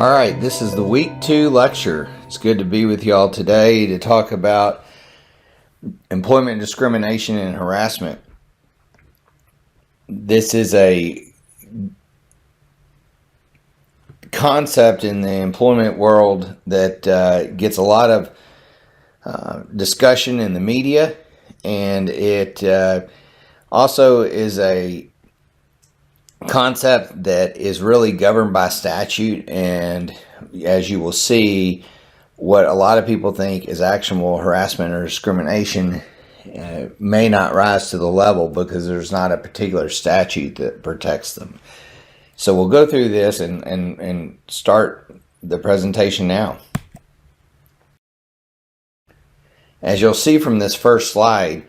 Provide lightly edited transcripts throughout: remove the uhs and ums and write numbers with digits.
All right, this is the week 2 lecture. It's good to be with y'all today to talk about employment discrimination and harassment. This is a concept in the employment world that gets a lot of discussion in the media, and it also is a concept that is really governed by statute, and as you will see, what a lot of people think is actionable harassment or discrimination may not rise to the level because there's not a particular statute that protects them. So we'll go through this and start the presentation now. As you'll see from this first slide,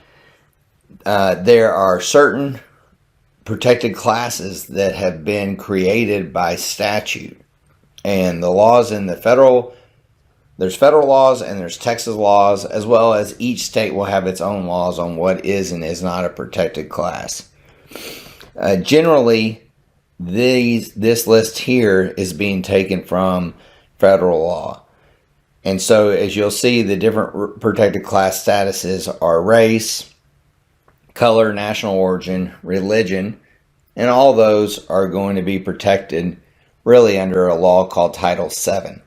there are certain protected classes that have been created by statute, and the laws in the there's federal laws and there's Texas laws, as well as each state will have its own laws on what is and is not a protected class. Generally, this list here is being taken from federal law, and so as you'll see, the different protected class statuses are race, color, national origin, religion, and all those are going to be protected really under a law called Title VII.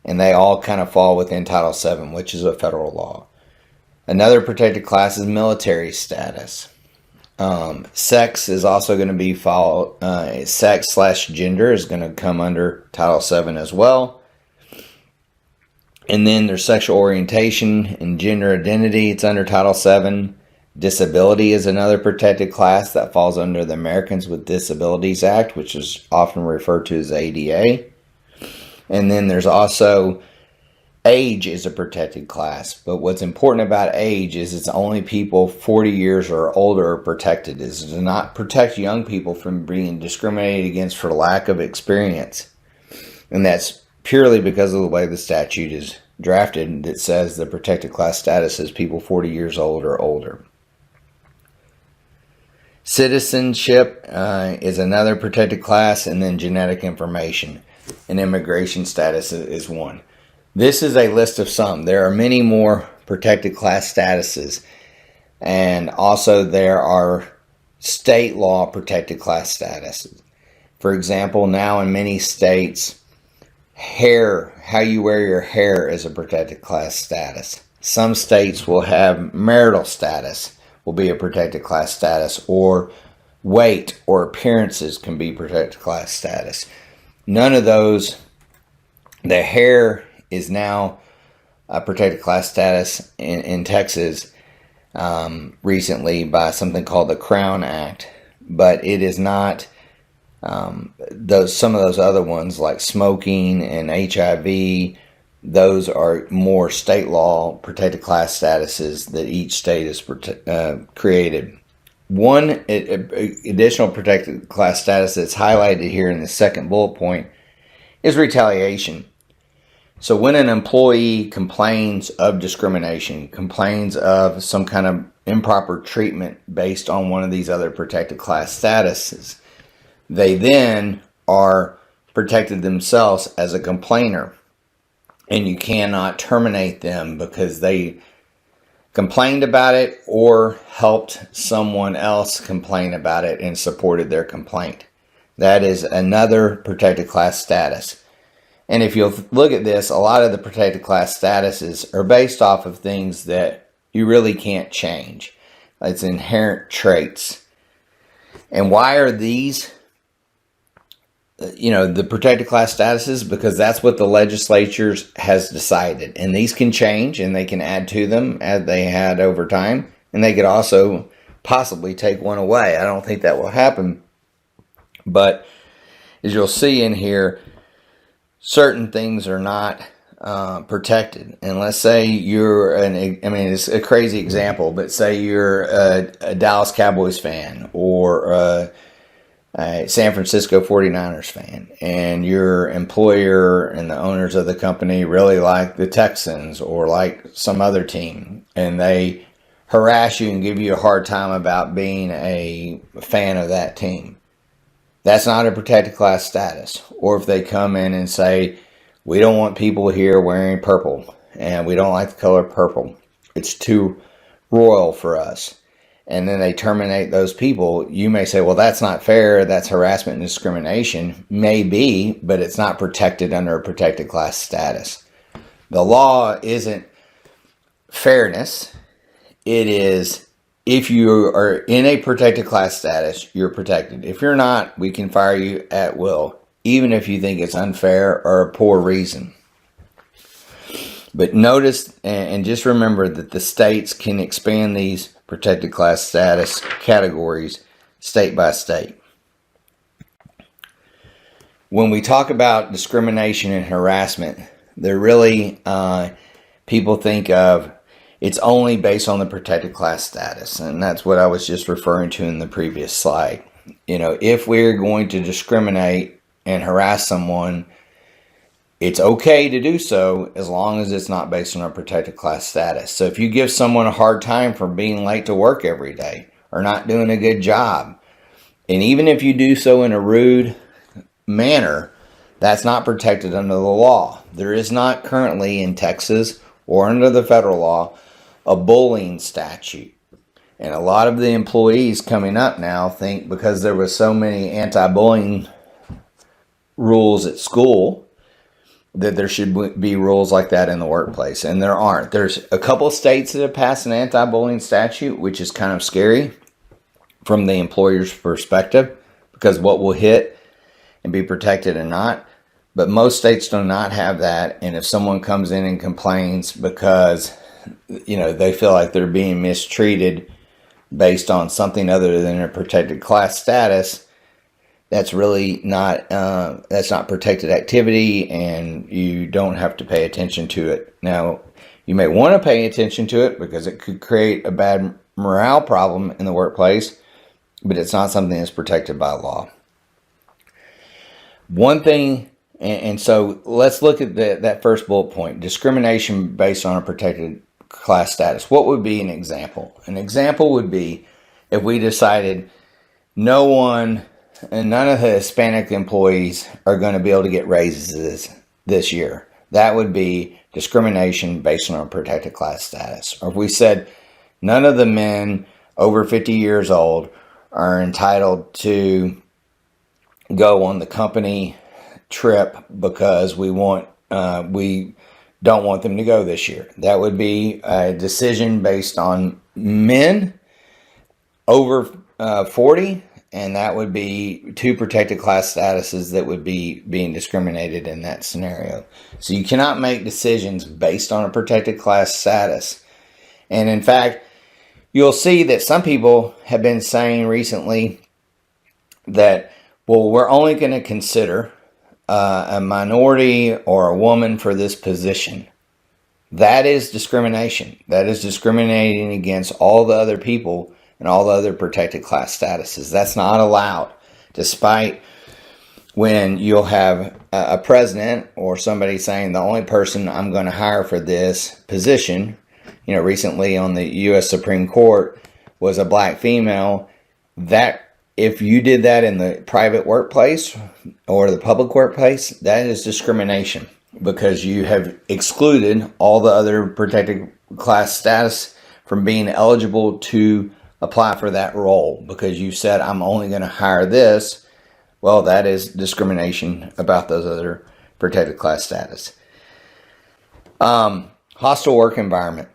And they all kind of fall within Title VII, which is a federal law. Another protected class is military status. Sex is also going to be sex/gender is going to come under Title VII as well. And then there's sexual orientation and gender identity. It's under Title VII. Disability is another protected class that falls under the Americans with Disabilities Act, which is often referred to as ADA. And then there's also age is a protected class. But what's important about age is it's only people 40 years or older are protected. It does not protect young people from being discriminated against for lack of experience. And that's purely because of the way the statute is drafted that says the protected class status is people 40 years old or older. Citizenship is another protected class, and then genetic information and immigration status is one. This is a list of some. There are many more protected class statuses, and also there are state law protected class statuses. For example, now in many states, how you wear your hair is a protected class status. Some states will have marital status will be a protected class status, or weight or appearances can be protected class status. None of those, the hair is now a protected class status in Texas recently by something called the Crown Act, but it is not some of those other ones like smoking and HIV. Those are more state law protected class statuses that each state has created. One additional protected class status that's highlighted here in the second bullet point is retaliation. So when an employee complains of discrimination, complains of some kind of improper treatment based on one of these other protected class statuses, they then are protected themselves as a complainer. And you cannot terminate them because they complained about it or helped someone else complain about it and supported their complaint. That is another protected class status. And if you'll look at this, a lot of the protected class statuses are based off of things that you really can't change. It's inherent traits. And why are these the protected class statuses? Because that's what the legislature has decided, and these can change and they can add to them as they had over time, and they could also possibly take one away. I don't think that will happen, but as you'll see in here, certain things are not protected. And let's say it's a crazy example, but say you're a Dallas Cowboys fan or a San Francisco 49ers fan, and your employer and the owners of the company really like the Texans or like some other team, and they harass you and give you a hard time about being a fan of that team. that's not a protected class status. Or if they come in and say, we don't want people here wearing purple, and we don't like the color purple, it's too royal for us, and then they terminate those people, you may say, well, that's not fair, that's harassment and discrimination. Maybe, but it's not protected under a protected class status. The law isn't fairness. It is, if you are in a protected class status, you're protected. If you're not, we can fire you at will, even if you think it's unfair or a poor reason. But notice and just remember that the states can expand these protected class status categories state by state. When we talk about discrimination and harassment, they're really, people think of, it's only based on the protected class status. And that's what I was just referring to in the previous slide. You know, if we're going to discriminate and harass someone, it's okay to do so as long as it's not based on a protected class status. So if you give someone a hard time for being late to work every day or not doing a good job, and even if you do so in a rude manner, that's not protected under the law. There is not currently in Texas or under the federal law a bullying statute. And a lot of the employees coming up now think because there was so many anti-bullying rules at school that there should be rules like that in the workplace. And there aren't. There's a couple of states that have passed an anti-bullying statute, which is kind of scary from the employer's perspective, because what will hit and be protected and not. But most states do not have that. And if someone comes in and complains because, you know, they feel like they're being mistreated based on something other than a protected class status, that's really not, that's not protected activity, and you don't have to pay attention to it. Now, you may want to pay attention to it because it could create a bad morale problem in the workplace, but it's not something that's protected by law. One thing, and so let's look at that first bullet point, discrimination based on a protected class status. What would be an example? An example would be if we decided none of the Hispanic employees are going to be able to get raises this year. That would be discrimination based on a protected class status. Or if we said none of the men over 50 years old are entitled to go on the company trip because we don't want them to go this year. That would be a decision based on men over 40. And that would be two protected class statuses that would be being discriminated in that scenario. So you cannot make decisions based on a protected class status. And in fact, you'll see that some people have been saying recently that, well, we're only going to consider a minority or a woman for this position. That is discrimination. That is discriminating against all the other people and all the other protected class statuses. That's not allowed, despite when you'll have a president or somebody saying the only person I'm going to hire for this position, you know, recently on the U.S. Supreme Court was a black female. That if you did that in the private workplace or the public workplace, that is discrimination because you have excluded all the other protected class status from being eligible to apply for that role because you said, I'm only going to hire this. Well, that is discrimination about those other protected class status. Hostile work environment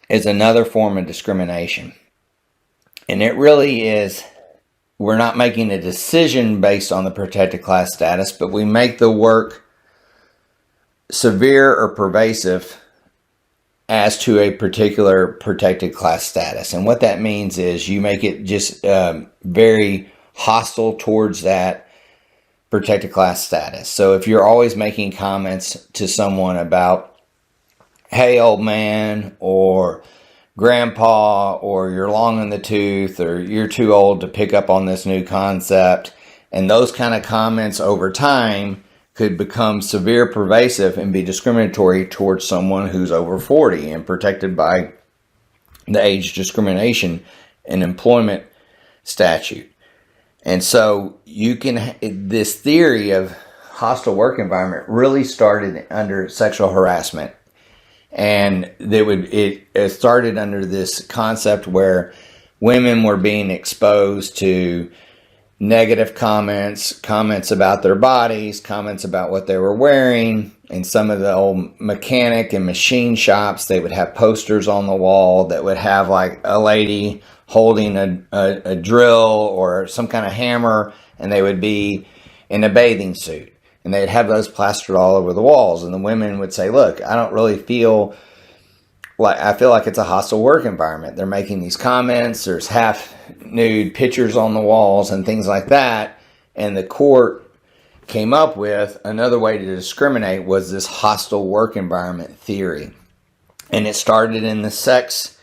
is another form of discrimination. And it really is, we're not making a decision based on the protected class status, but we make the work severe or pervasive as to a particular protected class status. And what that means is you make it just very hostile towards that protected class status. So if you're always making comments to someone about, hey, old man, or grandpa, or you're long in the tooth, or you're too old to pick up on this new concept, and those kind of comments over time could become severe, pervasive, and be discriminatory towards someone who's over 40 and protected by the age discrimination and employment statute. And so this theory of hostile work environment really started under sexual harassment. And it started under this concept where women were being exposed to negative comments about their bodies, comments about what they were wearing. In some of the old mechanic and machine shops, they would have posters on the wall that would have like a lady holding a drill or some kind of hammer, and they would be in a bathing suit. And they'd have those plastered all over the walls. And the women would say, look, I feel like it's a hostile work environment. They're making these comments. There's half nude pictures on the walls and things like that. And the court came up with another way to discriminate was this hostile work environment theory. And it started in the sex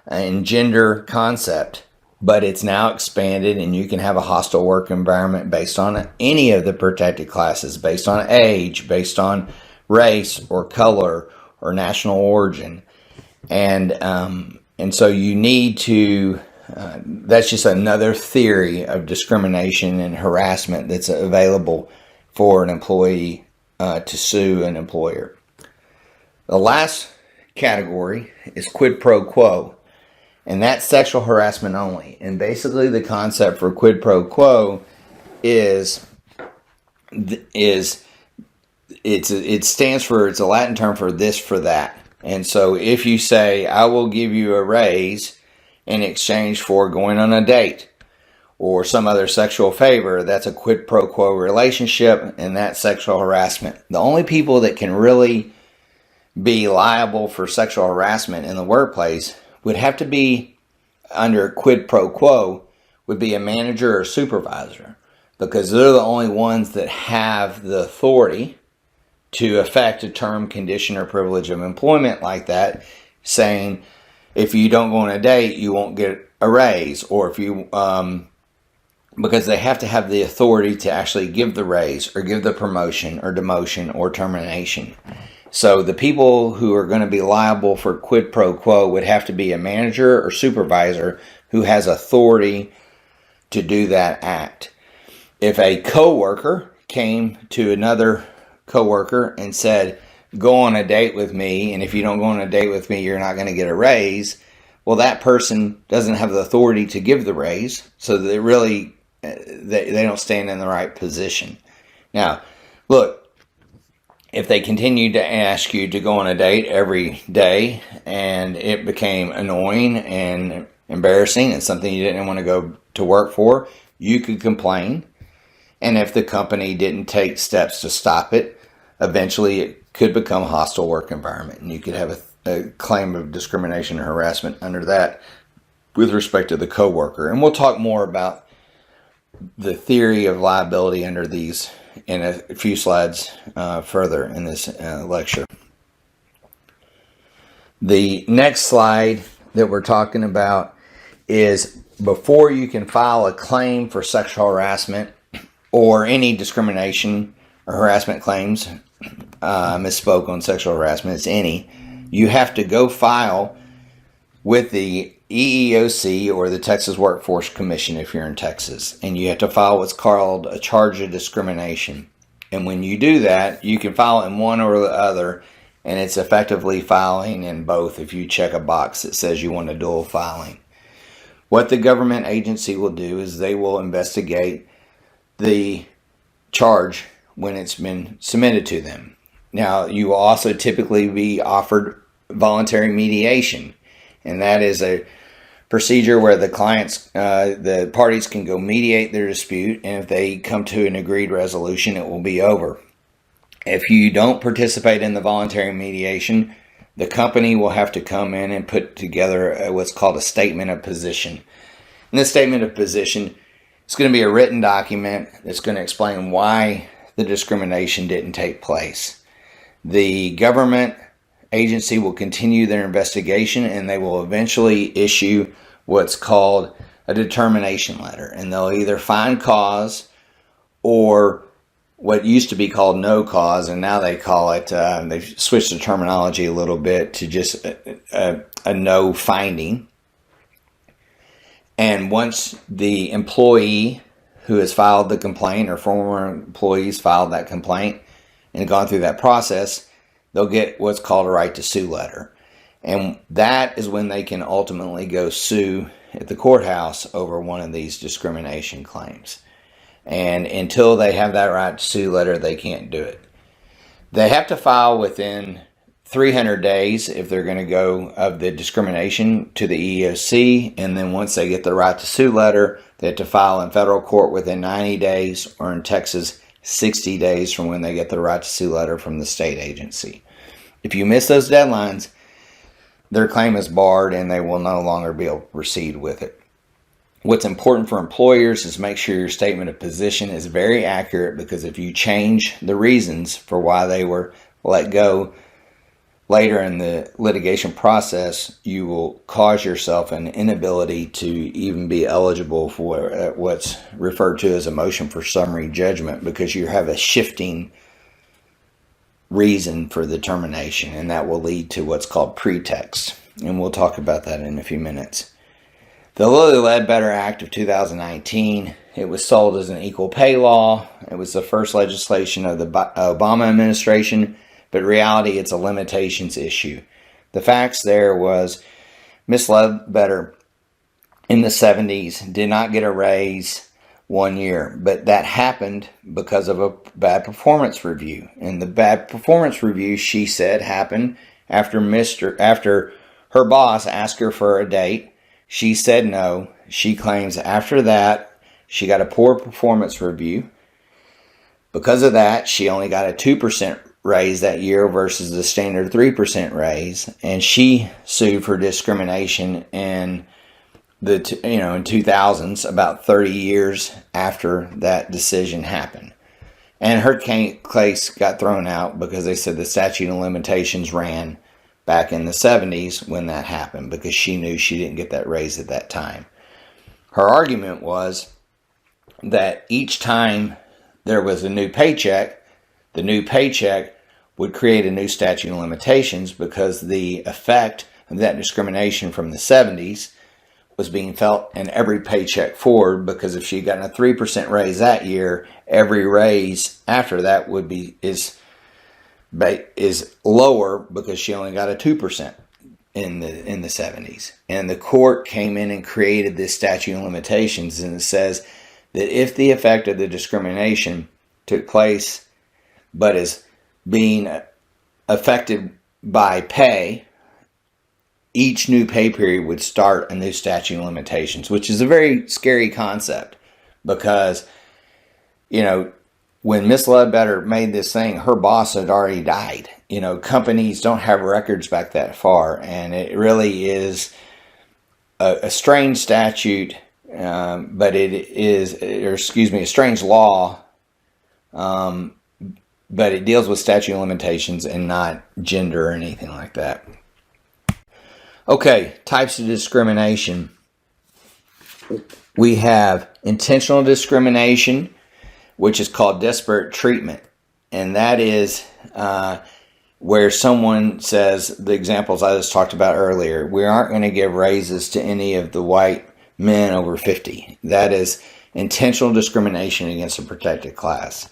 and gender concept, but it's now expanded, and you can have a hostile work environment based on any of the protected classes, based on age, based on race or color or national origin. And so you need to, that's just another theory of discrimination and harassment that's available for an employee to sue an employer. The last category is quid pro quo, and that's sexual harassment only. And basically the concept for quid pro quo it stands for, it's a Latin term for this for that. And so if you say, I will give you a raise in exchange for going on a date or some other sexual favor, that's a quid pro quo relationship, and that's sexual harassment. The only people that can really be liable for sexual harassment in the workplace would have to be under quid pro quo would be a manager or supervisor, because they're the only ones that have the authority to affect a term, condition, or privilege of employment like that, saying if you don't go on a date, you won't get a raise, or if you, because they have to have the authority to actually give the raise or give the promotion or demotion or termination. So the people who are going to be liable for quid pro quo would have to be a manager or supervisor who has authority to do that act. If a coworker came to another coworker and said, go on a date with me, and if you don't go on a date with me, you're not going to get a raise, well, that person doesn't have the authority to give the raise, so they really they don't stand in the right position. Now, look, if they continued to ask you to go on a date every day and it became annoying and embarrassing and something you didn't want to go to work for, you could complain. And if the company didn't take steps to stop it, eventually it could become a hostile work environment, and you could have a claim of discrimination or harassment under that with respect to the coworker. And we'll talk more about the theory of liability under these in a few slides further in this lecture. The next slide that we're talking about is before you can file a claim for sexual harassment or any discrimination or harassment claims, misspoke on sexual harassment, it's any, you have to go file with the EEOC or the Texas Workforce Commission if you're in Texas, and you have to file what's called a charge of discrimination. And when you do that, you can file in one or the other, and it's effectively filing in both if you check a box that says you want a dual filing. What the government agency will do is they will investigate the charge when it's been submitted to them. Now, you will also typically be offered voluntary mediation, and that is a procedure where the parties can go mediate their dispute, and if they come to an agreed resolution, it will be over. If you don't participate in the voluntary mediation, the company will have to come in and put together what's called a statement of position. And this statement of position is going to be a written document that's going to explain why the discrimination didn't take place. The government agency will continue their investigation, and they will eventually issue what's called a determination letter, and they'll either find cause or what used to be called no cause, and now they call it, they've switched the terminology a little bit to just a no finding. And once the employee who has filed the complaint or former employees filed that complaint and gone through that process, they'll get what's called a right to sue letter. And that is when they can ultimately go sue at the courthouse over one of these discrimination claims. And until they have that right to sue letter, they can't do it. They have to file within 300 days if they're going to go of the discrimination to the EEOC. And then once they get the right to sue letter, they have to file in federal court within 90 days, or in Texas, 60 days from when they get the right to sue letter from the state agency. If you miss those deadlines, their claim is barred and they will no longer be able to proceed with it. What's important for employers is make sure your statement of position is very accurate, because if you change the reasons for why they were let go later in the litigation process, you will cause yourself an inability to even be eligible for what's referred to as a motion for summary judgment, because you have a shifting reason for the termination, and that will lead to what's called pretext. And we'll talk about that in a few minutes. The Lilly Ledbetter Act of 2019, it was sold as an equal pay law. It was the first legislation of the Obama administration, but in reality, it's a limitations issue. The facts there was Miss Ledbetter in the 70s did not get a raise 1 year, but that happened because of a bad performance review. And the bad performance review, she said, happened after her boss asked her for a date. She said no. She claims after that, she got a poor performance review. Because of that, she only got a 2% raise that year versus the standard 3% raise. And she sued for discrimination in in 2000s, about 30 years after that decision happened. And her case got thrown out because they said the statute of limitations ran back in the 70s when that happened, because she knew she didn't get that raise at that time. Her argument was that each time there was a new paycheck, the new paycheck would create a new statute of limitations, because the effect of that discrimination from the 70s was being felt in every paycheck forward, because if she had gotten a 3% raise that year, every raise after that is lower because she only got a 2% in the 70s. And the court came in and created this statute of limitations, and it says that if the effect of the discrimination took place but is being affected by pay, each new pay period would start a new statute of limitations, which is a very scary concept, because when Miss Ledbetter made this thing, her boss had already died. Companies don't have records back that far, and it really is a strange statute, but a strange law, but it deals with statute of limitations and not gender or anything like that. Okay, types of discrimination. We have intentional discrimination, which is called disparate treatment. And that is where someone says, the examples I just talked about earlier, we aren't going to give raises to any of the white men over 50. That is intentional discrimination against a protected class.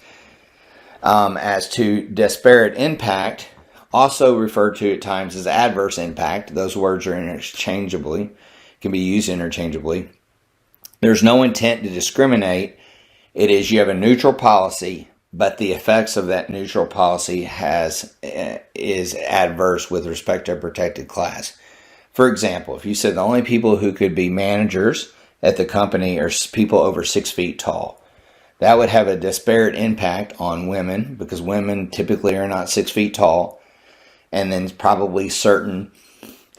As to disparate impact, also referred to at times as adverse impact. Those words are can be used interchangeably. There's no intent to discriminate. It is you have a neutral policy, but the effects of that neutral policy is adverse with respect to a protected class. For example, if you said the only people who could be managers at the company are people over 6 feet tall, that would have a disparate impact on women, because women typically are not 6 feet tall, and then probably certain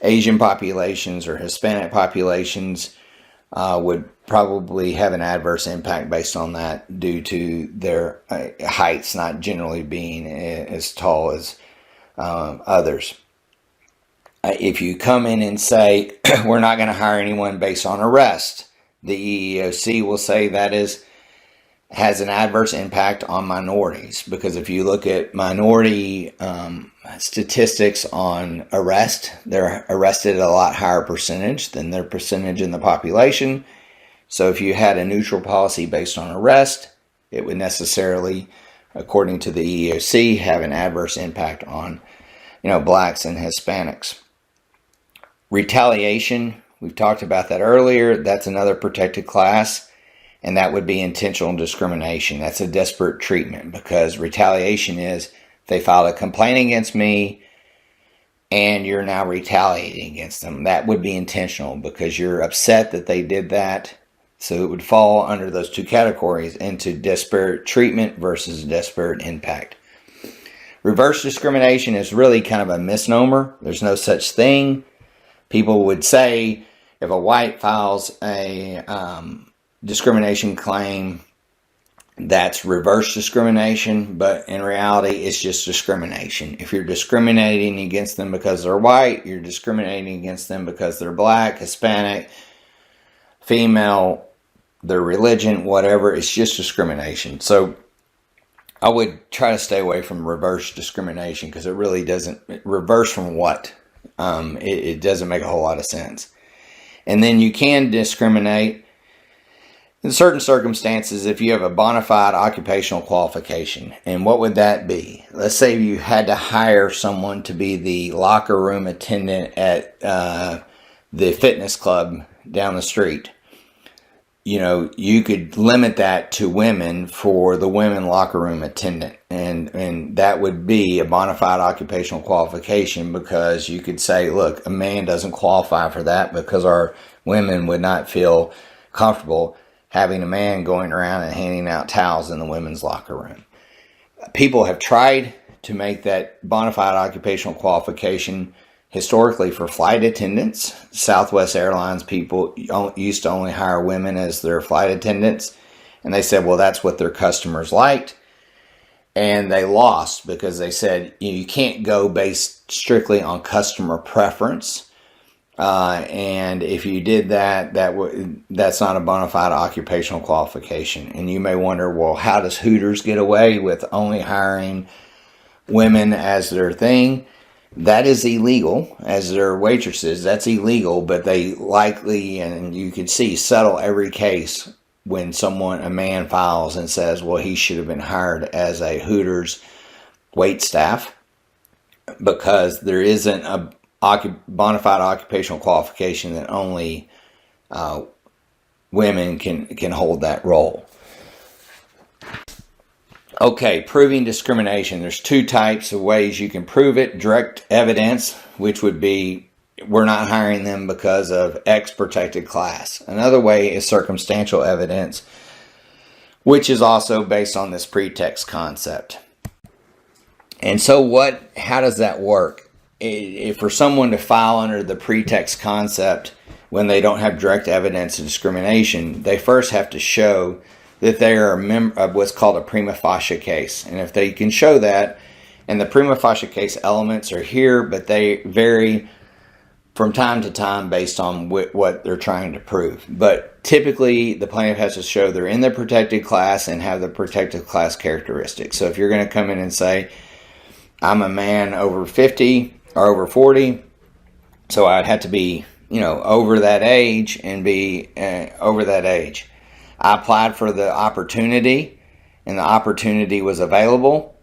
Asian populations or Hispanic populations would probably have an adverse impact based on that, due to their heights not generally being as tall as others. If you come in and say, we're not going to hire anyone based on arrest, the EEOC will say that has an adverse impact on minorities, because if you look at minority statistics on arrest, they're arrested at a lot higher percentage than their percentage in the population. So if you had a neutral policy based on arrest, it would necessarily, according to the EEOC, have an adverse impact on, blacks and Hispanics. Retaliation, we've talked about that earlier. That's another protected class, and that would be intentional discrimination. That's a disparate treatment, because retaliation is they filed a complaint against me and you're now retaliating against them. That would be intentional because you're upset that they did that. So it would fall under those two categories into disparate treatment versus disparate impact. Reverse discrimination is really kind of a misnomer. There's no such thing. People would say if a white files a discrimination claim, that's reverse discrimination, but in reality, it's just discrimination. If you're discriminating against them because they're white, you're discriminating against them because they're black, Hispanic, female, their religion, whatever. It's just discrimination. So I would try to stay away from reverse discrimination, because it really doesn't. Reverse from what? It doesn't make a whole lot of sense. And then you can discriminate in certain circumstances if you have a bona fide occupational qualification. And what would that be? Let's say you had to hire someone to be the locker room attendant at the fitness club down the street. You could limit that to women for the women locker room attendant. And that would be a bona fide occupational qualification, because you could say, look, a man doesn't qualify for that because our women would not feel comfortable having a man going around and handing out towels in the women's locker room. People have tried to make that bona fide occupational qualification historically for flight attendants. Southwest Airlines people used to only hire women as their flight attendants. And they said, well, that's what their customers liked. And they lost because they said, you can't go based strictly on customer preference. And if you did that, that's not a bona fide occupational qualification. And you may wonder, well, how does Hooters get away with only hiring women as their thing? That is illegal. As their waitresses, that's illegal, but they likely, and you can see, settle every case when a man files and says, well, he should have been hired as a Hooters wait staff, because there isn't a bona fide occupational qualification that only women can hold that role. Okay, proving discrimination. There's two types of ways you can prove it. Direct evidence, which would be we're not hiring them because of X protected class. Another way is circumstantial evidence, which is also based on this pretext concept. And so how does that work? If for someone to file under the pretext concept when they don't have direct evidence of discrimination, they first have to show that they are a member of what's called a prima facie case. And if they can show that, and the prima facie case elements are here, but they vary from time to time based on what they're trying to prove. But typically, the plaintiff has to show they're in the protected class and have the protected class characteristics. So if you're going to come in and say, I'm a man over 50 or over 40, so I'd have to be, over that age and be over that age. I applied for the opportunity, and the opportunity was available.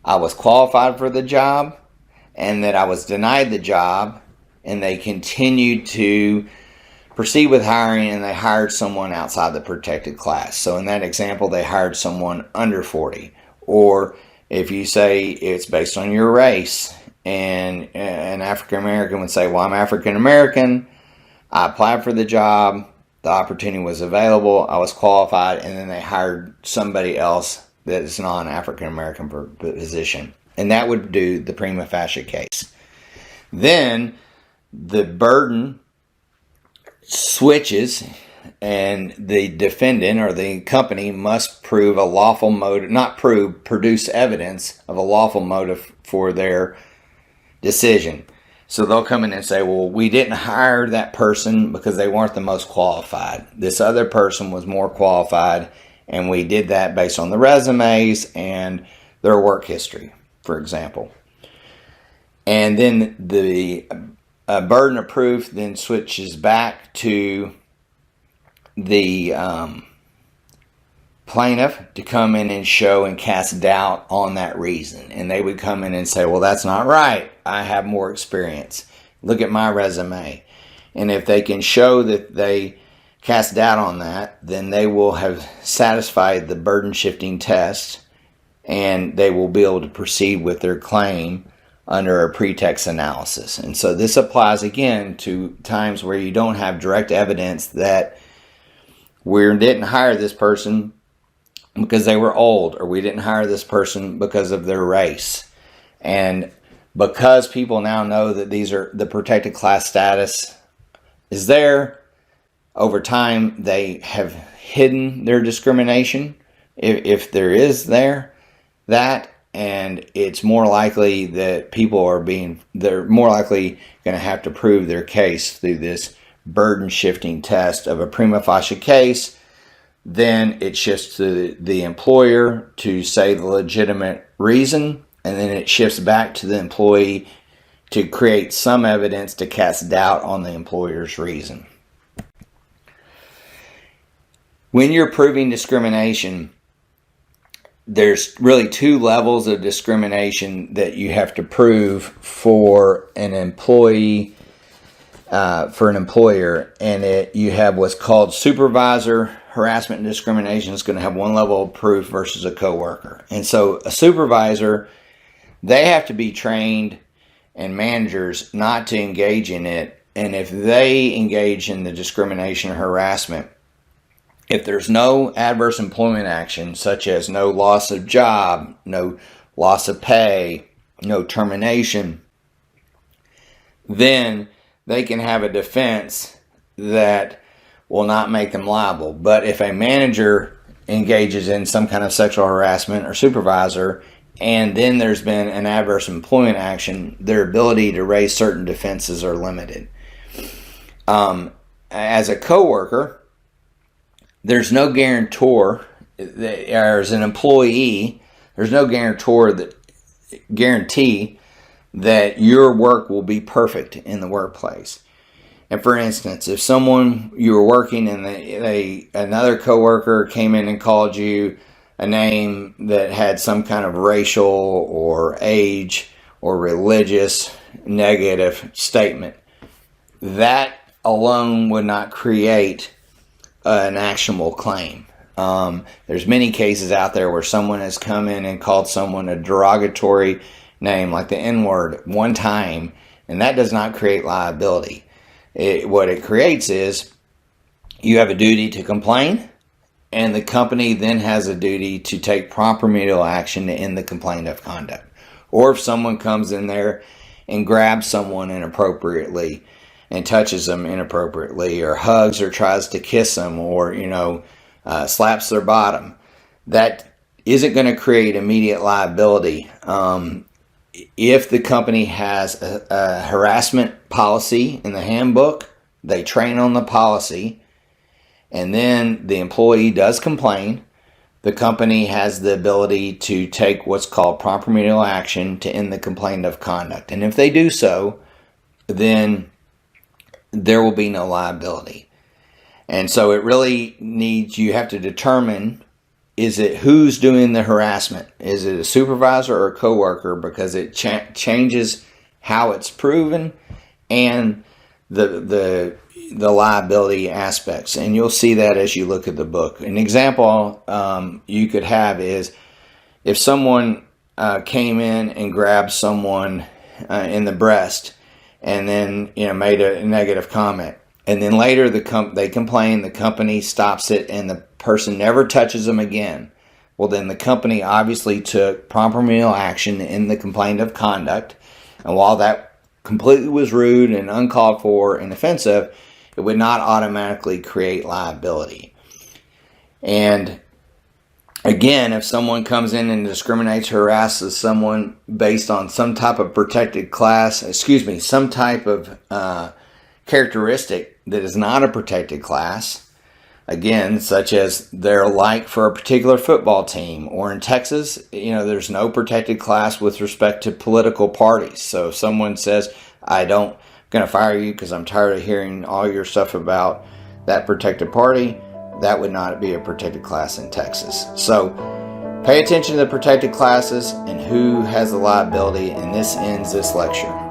I was qualified for the job, and that I was denied the job, and they continued to proceed with hiring, and they hired someone outside the protected class. So in that example, they hired someone under 40. Or if you say it's based on your race, and an African American would say, well, I'm African American, I applied for the job, the opportunity was available, I was qualified, and then they hired somebody else that is not an African American position. And that would do the prima facie case. Then the burden switches, and the defendant or the company must prove a lawful motive, produce evidence of a lawful motive for their decision. So they'll come in and say, well, we didn't hire that person because they weren't the most qualified. This other person was more qualified, and we did that based on the resumes and their work history, for example. And then the burden of proof then switches back to the plaintiff to come in and show and cast doubt on that reason. And they would come in and say, well, that's not right. I have more experience. Look at my resume. And if they can show that they cast doubt on that, then they will have satisfied the burden shifting test, and they will be able to proceed with their claim under a pretext analysis. And so this applies again to times where you don't have direct evidence that we didn't hire this person because they were old, or we didn't hire this person because of their race. And because people now know that these are the protected class status is there, over time they have hidden their discrimination, if there is that, and it's more likely that they're more likely going to have to prove their case through this burden shifting test of a prima facie case. Then it shifts to the employer to say the legitimate reason, and then it shifts back to the employee to create some evidence to cast doubt on the employer's reason. When you're proving discrimination, there's really two levels of discrimination that you have to prove for an employee, for an employer, and you have what's called supervisor harassment and discrimination. Is going to have one level of proof versus a coworker. And so a supervisor, they have to be trained, and managers not to engage in it. And if they engage in the discrimination or harassment, if there's no adverse employment action, such as no loss of job, no loss of pay, no termination, then they can have a defense that will not make them liable. But if a manager engages in some kind of sexual harassment, or supervisor, and then there's been an adverse employment action, their ability to raise certain defenses are limited. As a coworker, there's no guarantor, or as an employee, there's no guarantee that your work will be perfect in the workplace. And for instance, if you were working and another coworker came in and called you a name that had some kind of racial or age or religious negative statement, that alone would not create an actionable claim. There's many cases out there where someone has come in and called someone a derogatory name like the N-word one time, and that does not create liability. What it creates is you have a duty to complain, and the company then has a duty to take prompt remedial action to end the complaint of conduct. Or if someone comes in there and grabs someone inappropriately and touches them inappropriately, or hugs or tries to kiss them, or slaps their bottom, that isn't going to create immediate liability. If the company has a harassment policy in the handbook, they train on the policy, and then the employee does complain, the company has the ability to take what's called prompt remedial action to end the complaint of conduct. And if they do so, then there will be no liability. And so it really you have to determine, is it who's doing the harassment? Is it a supervisor or a coworker? Because it changes how it's proven and the liability aspects. And you'll see that as you look at the book. An example you could have is if someone came in and grabbed someone in the breast and then made a negative comment, and then later they complain, the company stops it, and the person never touches them again. Well, then the company obviously took prompt remedial action in the complaint of conduct, and while that completely was rude and uncalled for and offensive, it would not automatically create liability. And again, if someone comes in and discriminates, harasses someone based on some type of protected class, some type of characteristic that is not a protected class, again, such as they're like for a particular football team, or in Texas, there's no protected class with respect to political parties. So if someone says, I'm going to fire you because I'm tired of hearing all your stuff about that protected party, that would not be a protected class in Texas. So pay attention to the protected classes and who has the liability, and this ends this lecture.